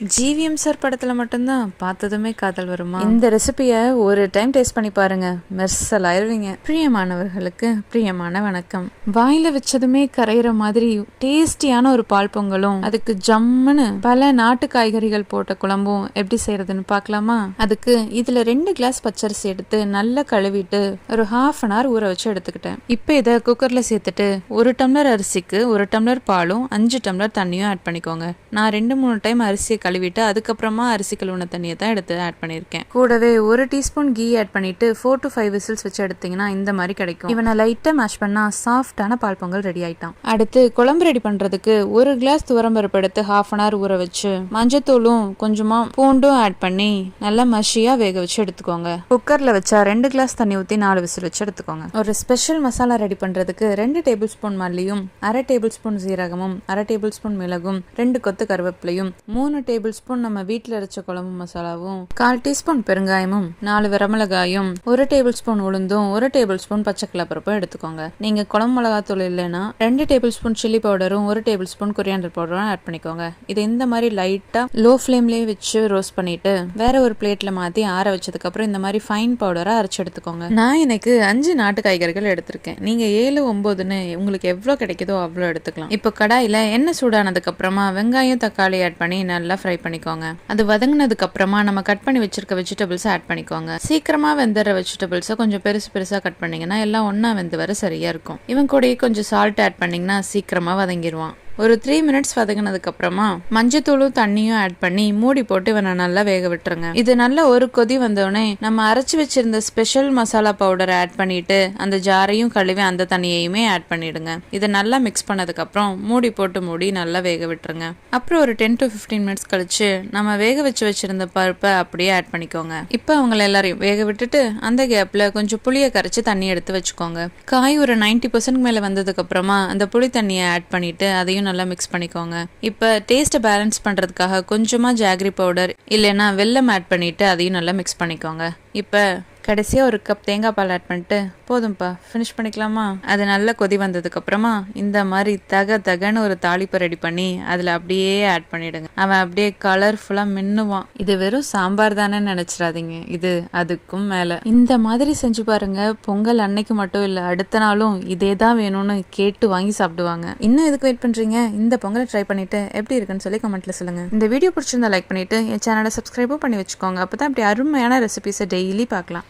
GVM sir படத்துல மட்டும்தான் பார்த்ததுமே காதல் வருமா? இந்த ரெசிபியை ஒரு டைம் டேஸ்ட் பண்ணி பாருங்க, மெர்சல் ஆயிருவீங்க. பிரியமானவர்களுக்கு பிரியமான வணக்கம். வாயில வச்சதுமே கரையிற மாதிரி டேஸ்டியான ஒரு பால் பொங்கலும் அதுக்கு ஜம்முன்னு பல நாட்டு காய்கறிகள் போட்ட குழம்பும் எப்படி செய்யறதுன்னு பார்க்கலாமா? அதுக்கு இதுல 2 கிளாஸ் பச்சரிசி எடுத்து நல்லா கழுவிட்டு ஒரு ½ அன் ஹவர் ஊற வச்சு எடுத்துக்கிட்டேன். இப்போ இதை குக்கர்ல சேர்த்துட்டு 1 டம்ளர் அரிசிக்கு 1 டம்ளர் பாலும் 5 டம்ளர் தண்ணியும் ஆட் பண்ணிக்கோங்க. நான் 2-3 டைம் அரிசியை கழுவிட்டு அதுக்கப்புறமா அரிசி கழுவுன தண்ணியை தான் எடுத்து ஆட் பண்ணியிருக்கேன். கூடவே 1 டீஸ்பூன் கீ ஆட் பண்ணிட்டு 4 to 5 விசில்ஸ் வச்சு எடுத்தீங்கன்னா இந்த மாதிரி கிடைக்கும். இவனை லைட்டா மேஷ் பண்ணா சாஃப்டான பால் பொங்கல் ரெடி ஆயிட்டான். அடுத்து குழம்பு ரெடி பண்றதுக்கு 1 கிளாஸ் துவரம்பருப்பு எடுத்து ½ அன் ஹவர் ஊற வச்சு மஞ்சத்தூளும் கொஞ்சமா பூண்டும் ஆட் பண்ணி நல்லா மஷியா வேக வச்சு எடுத்துக்கோங்க. குக்கர்ல வச்சா 2 கிளாஸ் தண்ணி ஊற்றி 4 விசில் வச்சு எடுத்துக்கோங்க. ஒரு ஸ்பெஷல் மசாலா ரெடி பண்றதுக்கு 2 டேபிள் ஸ்பூன் மல்லியும் 1/2 டேபிள் ஸ்பூன் சீரகமும் 1/2 டேபிள் ஸ்பூன் மிளகும் 2 கொத்து கருவேப்பிலையும் 3 டேபிள் ஸ்பூன் நம்ம வீட்டில் அரைச்ச குழம்பு மசாலாவும் 1/4 டீஸ்பூன் பெருங்காயமும் 4 வரமிளகாயும் 1 டேபிள் ஸ்பூன் உளுந்தும் 1 டேபிள் ஸ்பூன் பச்சைக்கடலை பருப்பும் எடுத்துக்கோங்க. நீங்க குழம்பு மிளகாத்தூள் இல்லைன்னா 2 டேபிள் ஸ்பூன் சில்லி பவுடரும் 1 டேபிள் ஸ்பூன் கொரியாண்டர் பவுடரும் ஆட் பண்ணிக்கோங்க. இது இந்த மாதிரி லைட்டா லோ ஃப்ளேம்லயே வச்சு ரோஸ்ட் பண்ணிட்டு வேற ஒரு பிளேட்ல மாத்தி ஆற வச்சதுக்கு அப்புறம் இந்த மாதிரி ஃபைன் பவுடரா அரைச்சு எடுத்துக்கோங்க. நான் எனக்கு 5 நாட்டு காய்கறிகள் எடுத்திருக்கேன். நீங்க 7, 9ன்னு உங்களுக்கு எவ்வளவு கிடைக்குதோ அவ்வளோ எடுத்துக்கலாம். இப்போ கடாயில எண்ணெய் சூடானதுக்கு அப்புறமா வெங்காயம் தக்காளி ஆட் பண்ணி நல்லா ஃப்ரை பண்ணிக்கோங்க. அது வதங்கினதுக்கு அப்புறமா நம்ம கட் பண்ணி வச்சிருக்க வெஜிடபிள்ஸ் ஆட் பண்ணிக்கோங்க. சீக்கிரமா வெந்துற வெஜிடபிள்ஸை கொஞ்சம் பெருசா கட் பண்ணீங்கன்னா எல்லாம் ஒன்னா வெந்து வர சரியா இருக்கும். இவன் கூட கொஞ்சம் சால்ட் ஆட் பண்ணீங்கன்னா சீக்கிரமா வதங்கிடுவான். ஒரு 3 மினிட்ஸ் வதங்கினதுக்கு அப்புறமா மஞ்சத்தூளும் தண்ணியும் ஆட் பண்ணி மூடி போட்டு இவனை நல்லா வேக விட்டுருங்க. இது நல்லா ஒரு கொதி வந்தோடனே நம்ம அரைச்சு வச்சிருந்த ஸ்பெஷல் மசாலா பவுடர் ஆட் பண்ணிட்டு அந்த ஜாரையும் கழுவி அந்த தண்ணியையுமே ஆட் பண்ணிடுங்க. இதை நல்லா மிக்ஸ் பண்ணதுக்கு அப்புறம் மூடி போட்டு மூடி நல்லா வேக விட்டுருங்க. அப்புறம் ஒரு 10 to 15 மினிட்ஸ் கழிச்சு நம்ம வேக வச்சிருந்த பருப்பை அப்படியே ஆட் பண்ணிக்கோங்க. இப்போ அவங்களை எல்லாரையும் வேக விட்டுட்டு அந்த கேப்ல கொஞ்சம் புளியை கரைச்சு தண்ணி எடுத்து வச்சுக்கோங்க. காய் ஒரு 90% மேல வந்ததுக்கு அப்புறமா அந்த புளி தண்ணியை ஆட் பண்ணிட்டு அதையும் நல்லா மிக்ஸ் பண்ணிக்கோங்க. இப்போ டேஸ்ட்டை பேலன்ஸ் பண்றதுக்காக கொஞ்சமா ஜாகரி பவுடர் இல்லைன்னா வெல்லம் ஆட் பண்ணிட்டு அதையும் நல்லா மிக்ஸ் பண்ணிக்கோங்க. இப்போ கடைசியாக ஒரு கப் தேங்காய் பால் ஆட் பண்ணிட்டு போதும்ப்பா ஃபினிஷ் பண்ணிக்கலாமா? அது நல்லா கொதி வந்ததுக்கு அப்புறமா இந்த மாதிரி தகன்னு ஒரு தாளிப்பை ரெடி பண்ணி அதில் அப்படியே ஆட் பண்ணிடுங்க. அவன் அப்படியே கலர்ஃபுல்லாக மின்னுவான். இது வெறும் சாம்பார் தானே நினைச்சிடாதீங்க, இது அதுக்கும் மேலே. இந்த மாதிரி செஞ்சு பாருங்க. பொங்கல் அன்னைக்கு மட்டும் இல்லை, அடுத்த நாளும் இதே தான் வேணும்னு கேட்டு வாங்கி சாப்பிடுவாங்க. இன்னும் எதுக்கு வெயிட் பண்றீங்க? இந்த பொங்கலை ட்ரை பண்ணிட்டு எப்படி இருக்குன்னு சொல்லி கமெண்ட்ல சொல்லுங்க. இந்த வீடியோ பிடிச்சிருந்தா லைக் பண்ணிட்டு என் சேனலை சப்ஸ்கிரைபும் பண்ணி வச்சுக்கோங்க. அப்பதான் அப்படி அருமையான ரெசிபிஸை டெய்லி பார்க்கலாம்.